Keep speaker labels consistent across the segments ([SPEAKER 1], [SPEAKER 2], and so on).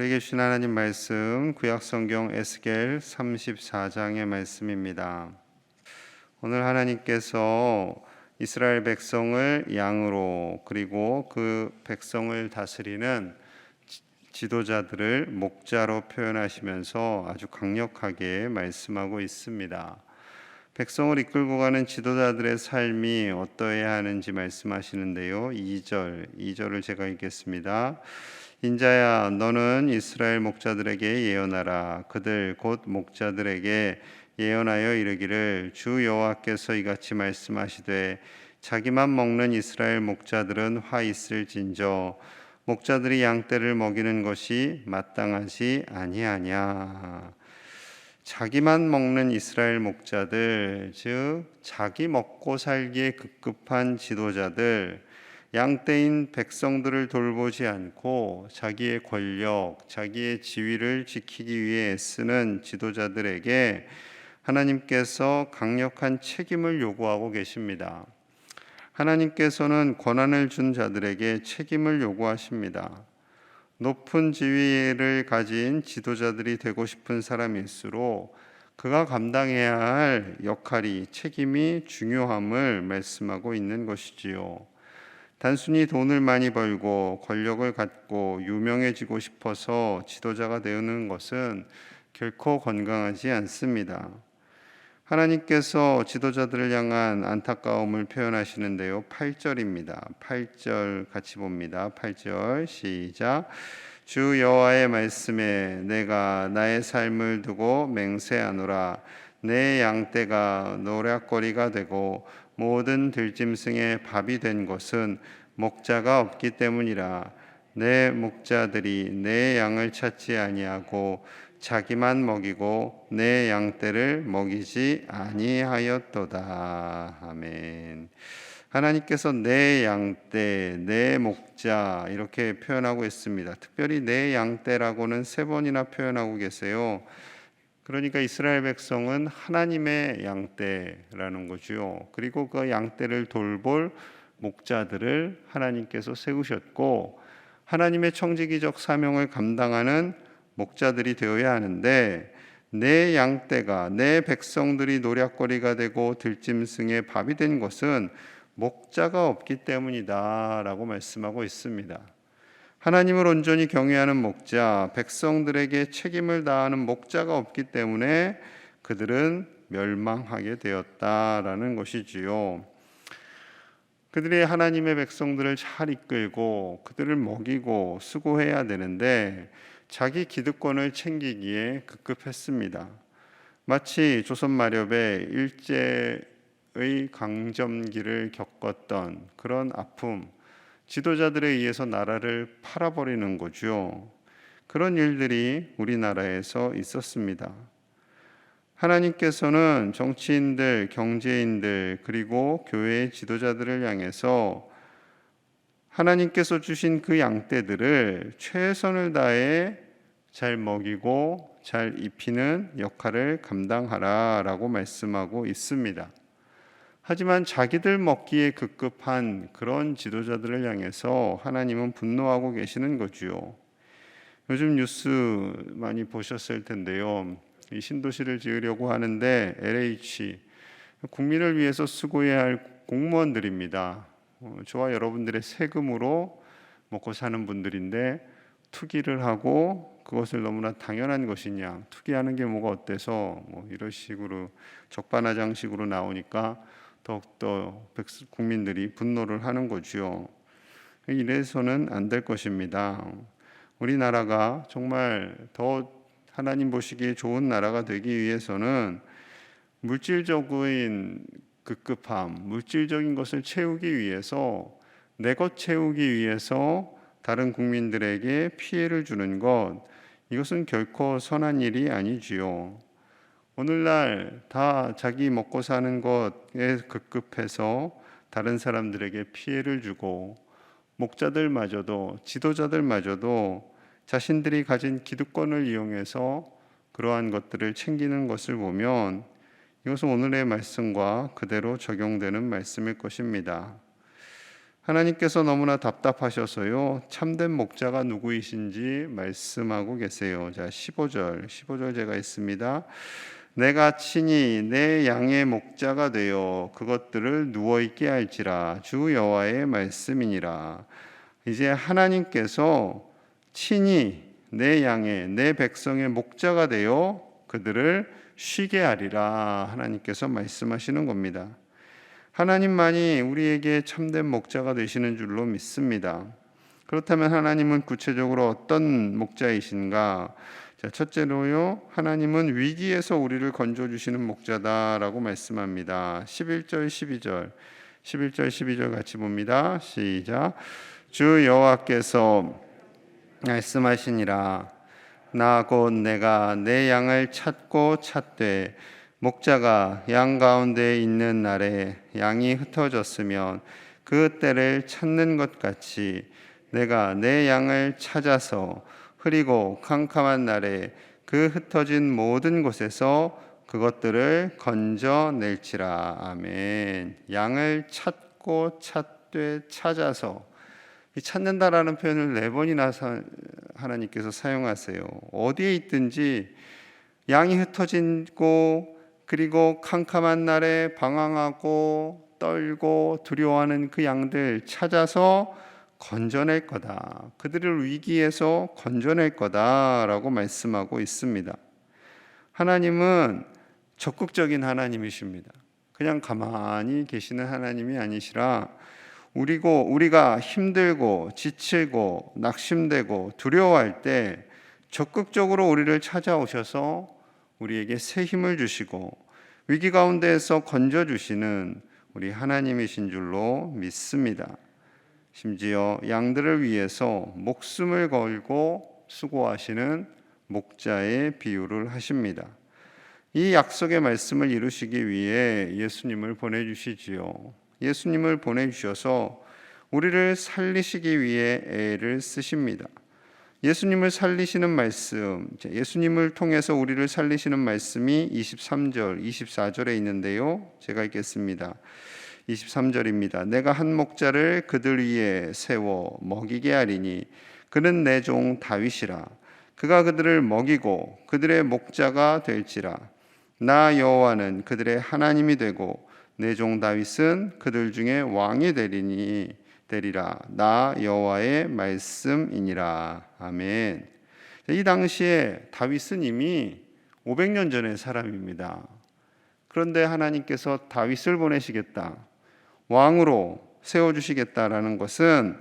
[SPEAKER 1] 우리에게 주신 하나님 말씀 구약성경 에스겔 34장의 말씀입니다. 오늘 하나님께서 이스라엘 백성을 양으로 그리고 그 백성을 다스리는 지도자들을 목자로 표현하시면서 아주 강력하게 말씀하고 있습니다. 백성을 이끌고 가는 지도자들의 삶이 어떠해야 하는지 말씀하시는데요. 2절을 제가 읽겠습니다. 인자야, 너는 이스라엘 목자들에게 예언하라. 그들 곧 목자들에게 예언하여 이르기를, 주 여호와께서 이같이 말씀하시되, 자기만 먹는 이스라엘 목자들은 화 있을진저 목자들이 양떼를 먹이는 것이 마땅하지 아니하냐. 자기만 먹는 이스라엘 목자들, 즉 자기 먹고 살기에 급급한 지도자들, 양떼인 백성들을 돌보지 않고 자기의 권력, 자기의 지위를 지키기 위해 애쓰는 지도자들에게 하나님께서 강력한 책임을 요구하고 계십니다. 하나님께서는 권한을 준 자들에게 책임을 요구하십니다. 높은 지위를 가진 지도자들이 되고 싶은 사람일수록 그가 감당해야 할 역할이, 책임이 중요함을 말씀하고 있는 것이지요. 단순히 돈을 많이 벌고 권력을 갖고 유명해지고 싶어서 지도자가 되는 것은 결코 건강하지 않습니다. 하나님께서 지도자들을 향한 안타까움을 표현하시는데요. 8절입니다. 8절 같이 봅니다. 8절 시작. 주 여호와의 말씀에 내가 나의 삶을 두고 맹세하노라. 내 양떼가 노략거리가 되고 모든 들짐승의 밥이 된 것은 목자가 없기 때문이라. 내 목자들이 내 양을 찾지 아니하고 자기만 먹이고 내 양떼를 먹이지 아니하였도다. 아멘. 하나님께서 내 양떼, 내 목자 이렇게 표현하고 있습니다. 특별히 내 양떼라고는 3번이나 표현하고 계세요. 그러니까 이스라엘 백성은 하나님의 양떼라는 거죠. 그리고 그 양떼를 돌볼 목자들을 하나님께서 세우셨고, 하나님의 청지기적 사명을 감당하는 목자들이 되어야 하는데, 내 양떼가, 내 백성들이 노략거리가 되고 들짐승의 밥이 된 것은 목자가 없기 때문이다 라고 말씀하고 있습니다. 하나님을 온전히 경외하는 목자, 백성들에게 책임을 다하는 목자가 없기 때문에 그들은 멸망하게 되었다라는 것이지요. 그들이 하나님의 백성들을 잘 이끌고 그들을 먹이고 수고해야 되는데 자기 기득권을 챙기기에 급급했습니다. 마치 조선 마렵에 일제의 강점기를 겪었던 그런 아픔, 지도자들에 의해서 나라를 팔아버리는 거죠. 그런 일들이 우리나라에서 있었습니다. 하나님께서는 정치인들, 경제인들, 그리고 교회의 지도자들을 향해서 하나님께서 주신 그 양떼들을 최선을 다해 잘 먹이고 잘 입히는 역할을 감당하라라고 말씀하고 있습니다. 하지만 자기들 먹기에 급급한 그런 지도자들을 향해서 하나님은 분노하고 계시는 거지요. 요즘 뉴스 많이 보셨을 텐데요. 이 신도시를 지으려고 하는데 LH, 국민을 위해서 수고해야 할 공무원들입니다. 저와 여러분들의 세금으로 먹고 사는 분들인데 투기를 하고 그것을 너무나 당연한 것이냐, 투기하는 게 뭐가 어때서 이런 식으로 적반하장식으로 나오니까 더욱더 국민들이 분노를 하는 거지요. 이래서는 안 될 것입니다. 우리나라가 정말 더 하나님 보시기에 좋은 나라가 되기 위해서는 물질적인 급급함, 물질적인 것을 채우기 위해서, 내 것 채우기 위해서 다른 국민들에게 피해를 주는 것, 이것은 결코 선한 일이 아니지요. 오늘날 다 자기 먹고 사는 것에 급급해서 다른 사람들에게 피해를 주고, 목자들마저도, 지도자들마저도 자신들이 가진 기득권을 이용해서 그러한 것들을 챙기는 것을 보면 이것은 오늘의 말씀과 그대로 적용되는 말씀일 것입니다. 하나님께서 너무나 답답하셔서요, 참된 목자가 누구이신지 말씀하고 계세요. 자, 15절 제가 있습니다. 내가 친히 내 양의 목자가 되어 그것들을 누워있게 할지라, 주 여호와의 말씀이니라. 이제 하나님께서 친히 내 양의, 내 백성의 목자가 되어 그들을 쉬게 하리라, 하나님께서 말씀하시는 겁니다. 하나님만이 우리에게 참된 목자가 되시는 줄로 믿습니다. 그렇다면 하나님은 구체적으로 어떤 목자이신가? 자, 첫째로요, 하나님은 위기에서 우리를 건져주시는 목자다라고 말씀합니다. 11절 12절 같이 봅니다. 시작. 주 여호와께서 말씀하시니라. 나 곧 내가 내 양을 찾고 찾되 목자가 양 가운데 있는 날에 양이 흩어졌으면 그 때를 찾는 것 같이 내가 내 양을 찾아서 흐리고 캄캄한 날에 그 흩어진 모든 곳에서 그것들을 건져낼지라. 아멘. 양을 찾고 찾되 찾아서, 이 찾는다라는 표현을 4번이나 하나님께서 사용하세요. 어디에 있든지 양이 흩어지고 그리고 캄캄한 날에 방황하고 떨고 두려워하는 그 양들 찾아서 건져낼 거다. 그들을 위기에서 건져낼 거다라고 말씀하고 있습니다. 하나님은 적극적인 하나님이십니다. 그냥 가만히 계시는 하나님이 아니시라, 우리가 힘들고 지치고 낙심되고 두려워할 때 적극적으로 우리를 찾아오셔서 우리에게 새 힘을 주시고 위기 가운데에서 건져주시는 우리 하나님이신 줄로 믿습니다. 심지어 양들을 위해서 목숨을 걸고 수고하시는 목자의 비유를 하십니다. 이 약속의 말씀을 이루시기 위해 예수님을 보내주시지요. 예수님을 보내주셔서 우리를 살리시기 위해 애를 쓰십니다. 예수님을 살리시는 말씀, 예수님을 통해서 우리를 살리시는 말씀이 23절, 24절에 있는데요. 제가 읽겠습니다. 23절입니다. 내가 한 목자를 그들 위에 세워 먹이게 하리니 그는 내 종 다윗이라. 그가 그들을 먹이고 그들의 목자가 될지라. 나 여호와는 그들의 하나님이 되고 내 종 다윗은 그들 중에 왕이 되리라. 나 여호와의 말씀이니라. 아멘. 이 당시에 다윗은 이미 500년 전의 사람입니다. 그런데 하나님께서 다윗을 보내시겠다, 왕으로 세워주시겠다라는 것은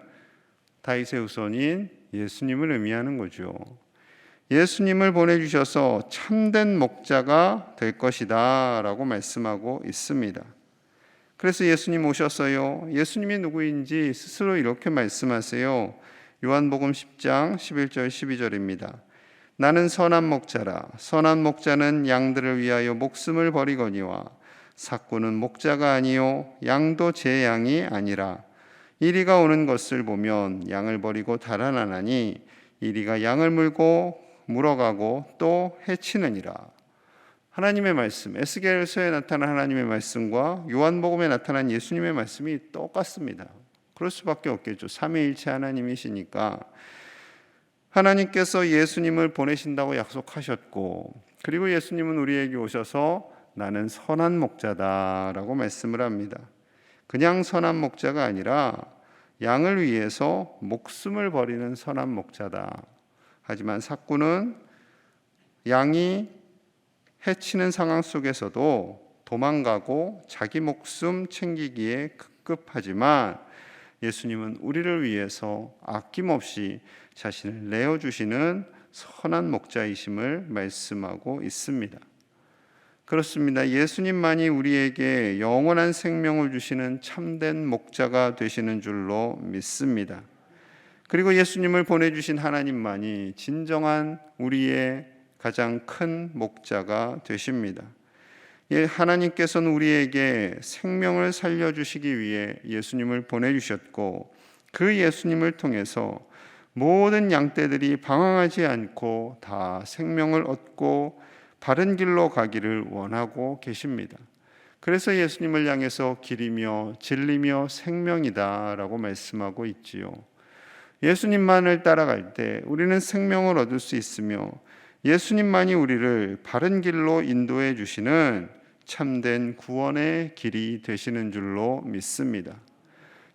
[SPEAKER 1] 다윗의 후손인 예수님을 의미하는 거죠. 예수님을 보내주셔서 참된 목자가 될 것이다 라고 말씀하고 있습니다. 그래서 예수님 오셨어요. 예수님이 누구인지 스스로 이렇게 말씀하세요. 요한복음 10장 11절 12절입니다. 나는 선한 목자라. 선한 목자는 양들을 위하여 목숨을 버리거니와 삭구는 목자가 아니요 양도 제 양이 아니라. 이리가 오는 것을 보면 양을 버리고 달아나나니 이리가 양을 물어가고 또 해치느니라. 하나님의 말씀, 에스겔서에 나타난 하나님의 말씀과 요한복음에 나타난 예수님의 말씀이 똑같습니다. 그럴 수밖에 없겠죠. 삼위일체 하나님이시니까. 하나님께서 예수님을 보내신다고 약속하셨고, 그리고 예수님은 우리에게 오셔서 나는 선한 목자다라고 말씀을 합니다. 그냥 선한 목자가 아니라 양을 위해서 목숨을 버리는 선한 목자다. 하지만 삭구는 양이 해치는 상황 속에서도 도망가고 자기 목숨 챙기기에 급급하지만 예수님은 우리를 위해서 아낌없이 자신을 내어주시는 선한 목자이심을 말씀하고 있습니다. 그렇습니다. 예수님만이 우리에게 영원한 생명을 주시는 참된 목자가 되시는 줄로 믿습니다. 그리고 예수님을 보내주신 하나님만이 진정한 우리의 가장 큰 목자가 되십니다. 하나님께서는 우리에게 생명을 살려주시기 위해 예수님을 보내주셨고, 그 예수님을 통해서 모든 양떼들이 방황하지 않고 다 생명을 얻고 바른 길로 가기를 원하고 계십니다. 그래서 예수님을 향해서 길이며 진리며 생명이다 라고 말씀하고 있지요. 예수님만을 따라갈 때 우리는 생명을 얻을 수 있으며 예수님만이 우리를 바른 길로 인도해 주시는 참된 구원의 길이 되시는 줄로 믿습니다.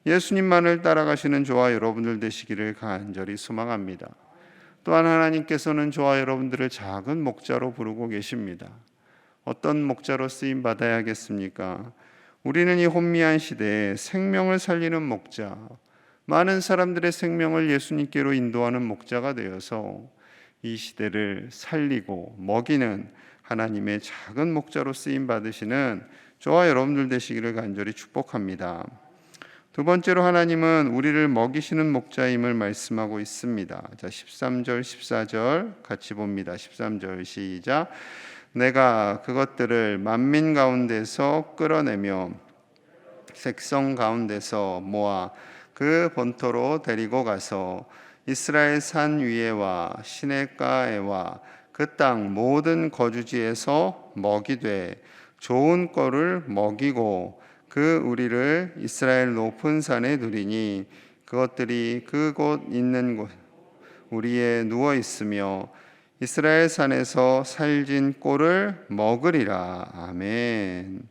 [SPEAKER 1] 예수님만을 따라가시는 저와 여러분들 되시기를 간절히 소망합니다. 또한 하나님께서는 저와 여러분들을 작은 목자로 부르고 계십니다. 어떤 목자로 쓰임 받아야겠습니까? 우리는 이 혼미한 시대에 생명을 살리는 목자, 많은 사람들의 생명을 예수님께로 인도하는 목자가 되어서 이 시대를 살리고 먹이는 하나님의 작은 목자로 쓰임 받으시는 저와 여러분들 되시기를 간절히 축복합니다. 두 번째로 하나님은 우리를 먹이시는 목자임을 말씀하고 있습니다. 자, 13절 14절 같이 봅니다. 13절 시작. 내가 그것들을 만민 가운데서 끌어내며 색성 가운데서 모아 그 본토로 데리고 가서 이스라엘 산 위에와 시냇가에와 그 땅 모든 거주지에서 먹이되 좋은 꼴을 먹이고 그 우리를 이스라엘 높은 산에 두리니 그것들이 그곳 있는 곳 우리에 누워 있으며 이스라엘 산에서 살진 꼴을 먹으리라. 아멘.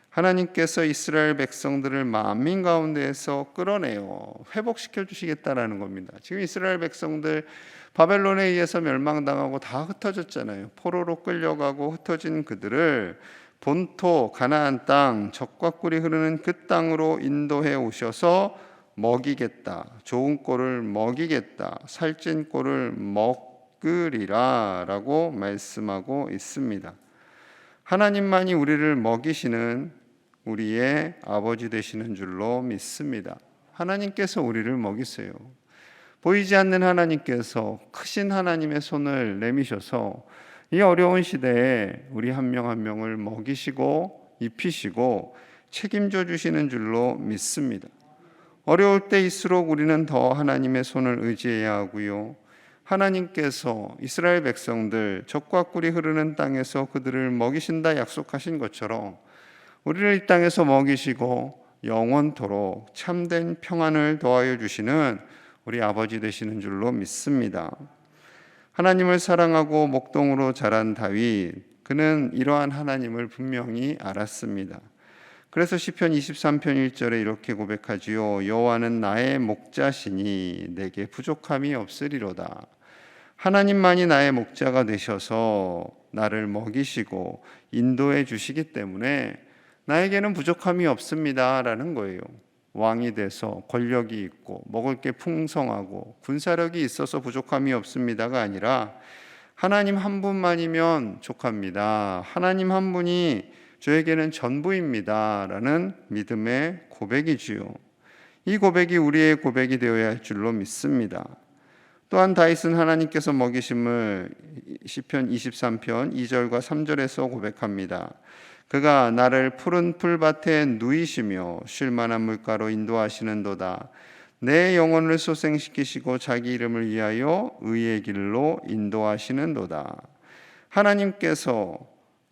[SPEAKER 1] 하나님께서 이스라엘 백성들을 만민 가운데에서 끌어내어 회복시켜 주시겠다라는 겁니다. 지금 이스라엘 백성들 바벨론에 의해서 멸망당하고 다 흩어졌잖아요. 포로로 끌려가고 흩어진 그들을 본토 가나안 땅 적과 꿀이 흐르는 그 땅으로 인도해 오셔서 먹이겠다. 좋은 꼴을 먹이겠다. 살찐 꼴을 먹으리라 라고 말씀하고 있습니다. 하나님만이 우리를 먹이시는 우리의 아버지 되시는 줄로 믿습니다. 하나님께서 우리를 먹이세요. 보이지 않는 하나님께서 크신 하나님의 손을 내미셔서 이 어려운 시대에 우리 한 명 한 명을 먹이시고 입히시고 책임져 주시는 줄로 믿습니다. 어려울 때일수록 우리는 더 하나님의 손을 의지해야 하고요. 하나님께서 이스라엘 백성들 적과 꿀이 흐르는 땅에서 그들을 먹이신다 약속하신 것처럼 우리를 이 땅에서 먹이시고 영원토록 참된 평안을 더하여 주시는 우리 아버지 되시는 줄로 믿습니다. 하나님을 사랑하고 목동으로 자란 다윗, 그는 이러한 하나님을 분명히 알았습니다. 그래서 시편 23편 1절에 이렇게 고백하지요. 여호와는 나의 목자시니 내게 부족함이 없으리로다. 하나님만이 나의 목자가 되셔서 나를 먹이시고 인도해 주시기 때문에 나에게는 부족함이 없습니다 라는 거예요. 왕이 돼서 권력이 있고 먹을 게 풍성하고 군사력이 있어서 부족함이 없습니다가 아니라 하나님 한 분만이면 족합니다. 하나님 한 분이 저에게는 전부입니다 라는 믿음의 고백이지요. 이 고백이 우리의 고백이 되어야 할 줄로 믿습니다. 또한 다윗은 하나님께서 먹이심을 시편 23편 2절과 3절에서 고백합니다. 그가 나를 푸른 풀밭에 누이시며 쉴 만한 물가로 인도하시는도다. 내 영혼을 소생시키시고 자기 이름을 위하여 의의 길로 인도하시는도다. 하나님께서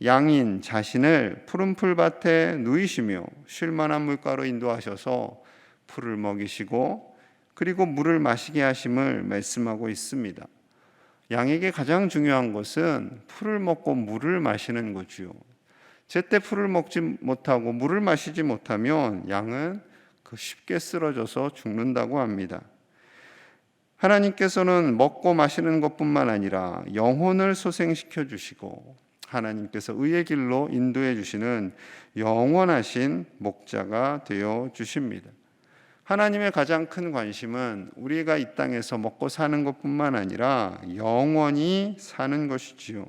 [SPEAKER 1] 양인 자신을 푸른 풀밭에 누이시며 쉴 만한 물가로 인도하셔서 풀을 먹이시고 그리고 물을 마시게 하심을 말씀하고 있습니다. 양에게 가장 중요한 것은 풀을 먹고 물을 마시는 거지요. 제때 풀을 먹지 못하고 물을 마시지 못하면 양은 쉽게 쓰러져서 죽는다고 합니다. 하나님께서는 먹고 마시는 것뿐만 아니라 영혼을 소생시켜 주시고 하나님께서 의의 길로 인도해 주시는 영원하신 목자가 되어 주십니다. 하나님의 가장 큰 관심은 우리가 이 땅에서 먹고 사는 것뿐만 아니라 영원히 사는 것이지요.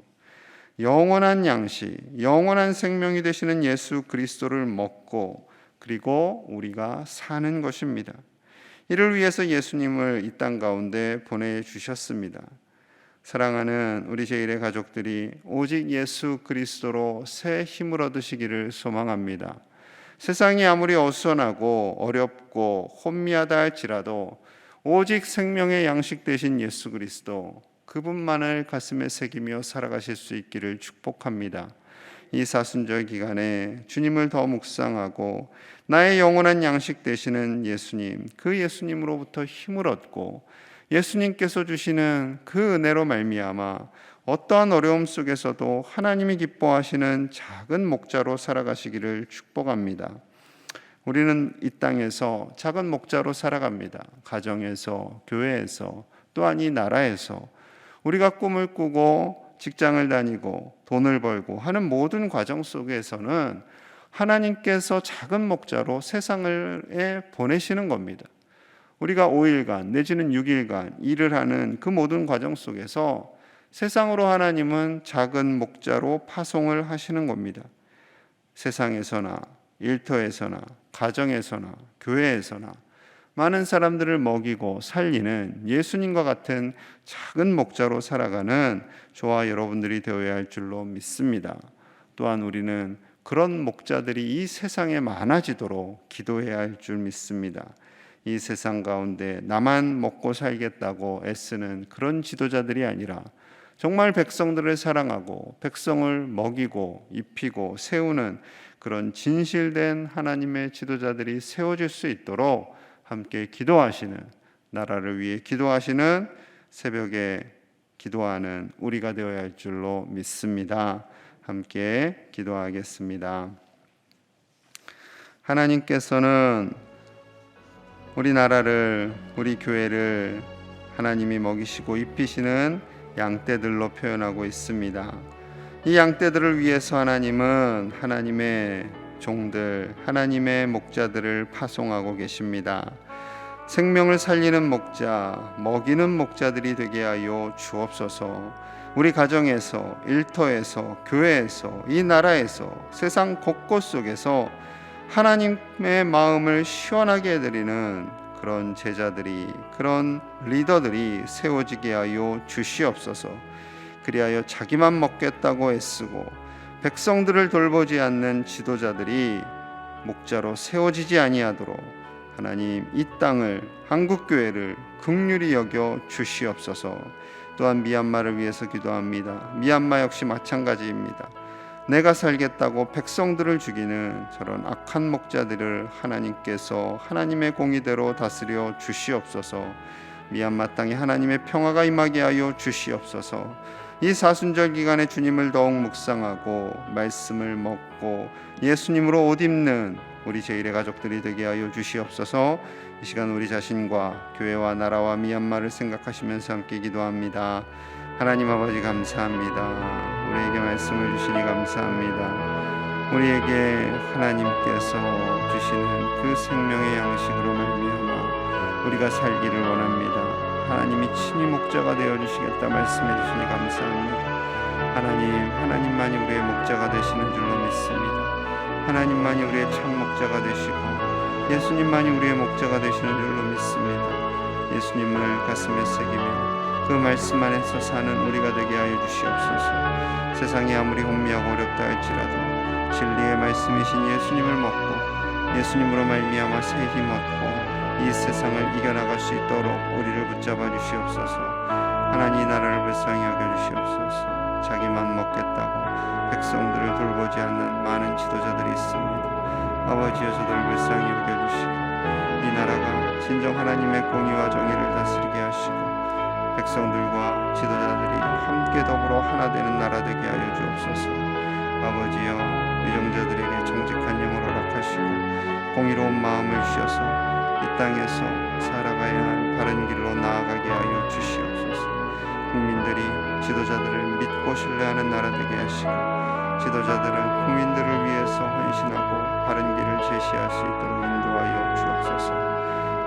[SPEAKER 1] 영원한 양식, 영원한 생명이 되시는 예수 그리스도를 먹고 그리고 우리가 사는 것입니다. 이를 위해서 예수님을 이 땅 가운데 보내주셨습니다. 사랑하는 우리 제1의 가족들이 오직 예수 그리스도로 새 힘을 얻으시기를 소망합니다. 세상이 아무리 어수선하고 어렵고 혼미하다 할지라도 오직 생명의 양식 되신 예수 그리스도 그분만을 가슴에 새기며 살아가실 수 있기를 축복합니다. 이 사순절 기간에 주님을 더 묵상하고 나의 영원한 양식 되시는 예수님, 그 예수님으로부터 힘을 얻고 예수님께서 주시는 그 은혜로 말미암아 어떠한 어려움 속에서도 하나님이 기뻐하시는 작은 목자로 살아가시기를 축복합니다. 우리는 이 땅에서 작은 목자로 살아갑니다. 가정에서, 교회에서, 또한 이 나라에서 우리가 꿈을 꾸고 직장을 다니고 돈을 벌고 하는 모든 과정 속에서는 하나님께서 작은 목자로 세상을 보내시는 겁니다. 우리가 5일간 내지는 6일간 일을 하는 그 모든 과정 속에서 세상으로 하나님은 작은 목자로 파송을 하시는 겁니다. 세상에서나 일터에서나 가정에서나 교회에서나 많은 사람들을 먹이고 살리는 예수님과 같은 작은 목자로 살아가는 저와 여러분들이 되어야 할 줄로 믿습니다. 또한 우리는 그런 목자들이 이 세상에 많아지도록 기도해야 할 줄 믿습니다. 이 세상 가운데 나만 먹고 살겠다고 애쓰는 그런 지도자들이 아니라 정말 백성들을 사랑하고 백성을 먹이고 입히고 세우는 그런 진실된 하나님의 지도자들이 세워질 수 있도록 함께 기도하시는, 나라를 위해 기도하시는 새벽에 기도하는 우리가 되어야 할 줄로 믿습니다. 함께 기도하겠습니다. 하나님께서는 우리나라를, 우리 교회를 하나님이 먹이시고 입히시는 양떼들로 표현하고 있습니다. 이 양떼들을 위해서 하나님은 하나님의 종들, 하나님의 목자들을 파송하고 계십니다. 생명을 살리는 목자, 먹이는 목자들이 되게 하여 주옵소서. 우리 가정에서, 일터에서, 교회에서, 이 나라에서, 세상 곳곳 속에서 하나님의 마음을 시원하게 해드리는 그런 제자들이, 그런 리더들이 세워지게 하여 주시옵소서. 그리하여 자기만 먹겠다고 애쓰고 백성들을 돌보지 않는 지도자들이 목자로 세워지지 아니하도록 하나님 이 땅을, 한국교회를 긍휼히 여겨 주시옵소서. 또한 미얀마를 위해서 기도합니다. 미얀마 역시 마찬가지입니다. 내가 살겠다고 백성들을 죽이는 저런 악한 목자들을 하나님께서 하나님의 공의대로 다스려 주시옵소서. 미얀마 땅에 하나님의 평화가 임하게 하여 주시옵소서. 이 사순절 기간에 주님을 더욱 묵상하고 말씀을 먹고 예수님으로 옷 입는 우리 제1의 가족들이 되게 하여 주시옵소서. 이 시간 우리 자신과 교회와 나라와 미얀마를 생각하시면서 함께 기도합니다. 하나님 아버지 감사합니다. 우리에게 말씀을 주시니 감사합니다. 우리에게 하나님께서 주시는 그 생명의 양식으로 말미암아 우리가 살기를 원합니다. 하나님이 친히 목자가 되어주시겠다 말씀해 주시니 감사합니다. 하나님만이 우리의 목자가 되시는 줄로 믿습니다. 하나님만이 우리의 참 목자가 되시고 예수님만이 우리의 목자가 되시는 줄로 믿습니다. 예수님을 가슴에 새기며 그 말씀 안에서 사는 우리가 되게 하여 주시옵소서. 세상이 아무리 혼미하고 어렵다 할지라도 진리의 말씀이신 예수님을 먹고 예수님으로 말미암아 새 힘 얻고 이 세상을 이겨나갈 수 있도록 우리를 붙잡아 주시옵소서. 하나님 나라를 불쌍히 여겨 주시옵소서. 자기만 먹겠다고 백성들을 돌보지 않는 많은 지도자들이 있습니다. 아버지여 저들을 불쌍히 여겨주시고 이 나라가 진정 하나님의 공의와 정의를 다스리게 하시고 백성들과 지도자들이 함께 더불어 하나 되는 나라 되게 하여 주옵소서. 아버지여 유정자들에게 정직한 영을 허락하시고 공의로운 마음을 주셔서 이 땅에서 살아가야 할 바른 길로 나아가게 하여 주시옵소서. 국민들이 지도자들을 믿고 신뢰하는 나라 되게 하시고 지도자들은 국민들을 위해서 헌신하고 바른 길을 제시할 수 있도록 인도하여 주옵소서.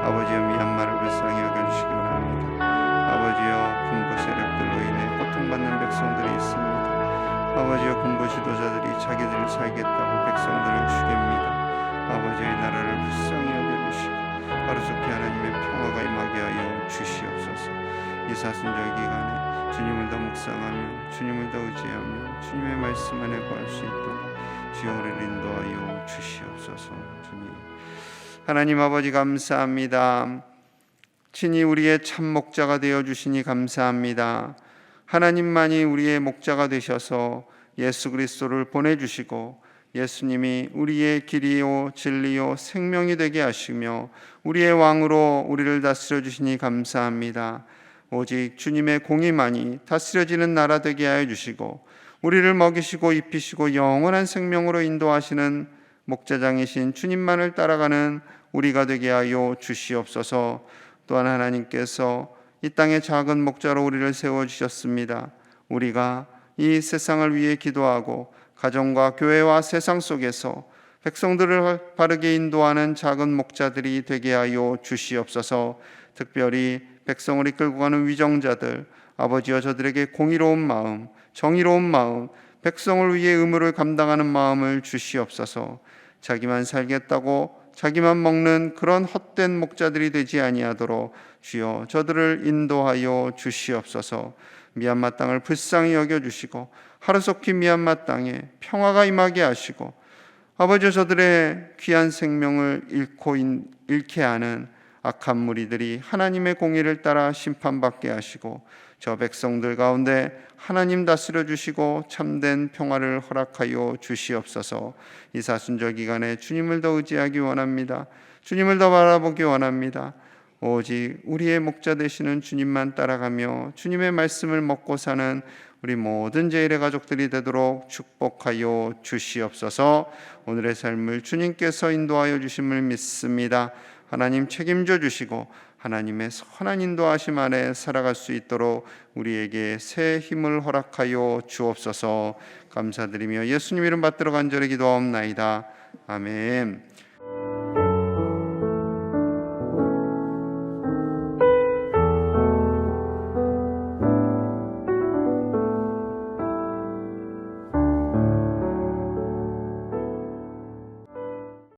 [SPEAKER 1] 아버지여 미얀마를 불쌍히 여겨주시기 원합니다. 아버지여 군부 세력들로 인해 고통받는 백성들이 있습니다. 아버지여 군부 지도자들이 자기들을 살겠다고 백성들을 죽입니다. 아버지의 나라를 불쌍히 여겨주시고 하루속히 하나님의 평화가 임하게 하여 주시옵소서. 이 사순절 기간에 주님을 더 묵상하며 주님을 더 의지하며 주님의 말씀 안에 거할 수 있도록 주여 우리를 인도하여 주시옵소서. 주님 하나님 아버지 감사합니다. 친히 우리의 참 목자가 되어 주시니 감사합니다. 하나님만이 우리의 목자가 되셔서 예수 그리스도를 보내주시고 예수님이 우리의 길이요 진리요 생명이 되게 하시며 우리의 왕으로 우리를 다스려 주시니 감사합니다. 오직 주님의 공의만이 다스려지는 나라 되게 하여 주시고 우리를 먹이시고 입히시고 영원한 생명으로 인도하시는 목자장이신 주님만을 따라가는 우리가 되게 하여 주시옵소서. 또한 하나님께서 이 땅의 작은 목자로 우리를 세워주셨습니다. 우리가 이 세상을 위해 기도하고 가정과 교회와 세상 속에서 백성들을 바르게 인도하는 작은 목자들이 되게 하여 주시옵소서. 특별히 백성을 이끌고 가는 위정자들, 아버지여 저들에게 공의로운 마음, 정의로운 마음, 백성을 위해 의무를 감당하는 마음을 주시옵소서. 자기만 살겠다고 자기만 먹는 그런 헛된 목자들이 되지 아니하도록 주여 저들을 인도하여 주시옵소서. 미얀마 땅을 불쌍히 여겨주시고 하루속히 미얀마 땅에 평화가 임하게 하시고 아버지 저들의 귀한 생명을 잃게 하는 악한 무리들이 하나님의 공의를 따라 심판받게 하시고 저 백성들 가운데 하나님 다스려 주시고 참된 평화를 허락하여 주시옵소서. 이 사순절 기간에 주님을 더 의지하기 원합니다. 주님을 더 바라보기 원합니다. 오직 우리의 목자 되시는 주님만 따라가며 주님의 말씀을 먹고 사는 우리 모든 제1의 가족들이 되도록 축복하여 주시옵소서. 오늘의 삶을 주님께서 인도하여 주심을 믿습니다. 하나님 책임져 주시고 하나님의 선한 인도하심 아래 살아갈 수 있도록 우리에게 새 힘을 허락하여 주옵소서. 감사드리며 예수님 이름 받들어 간절히 기도하옵나이다. 아멘.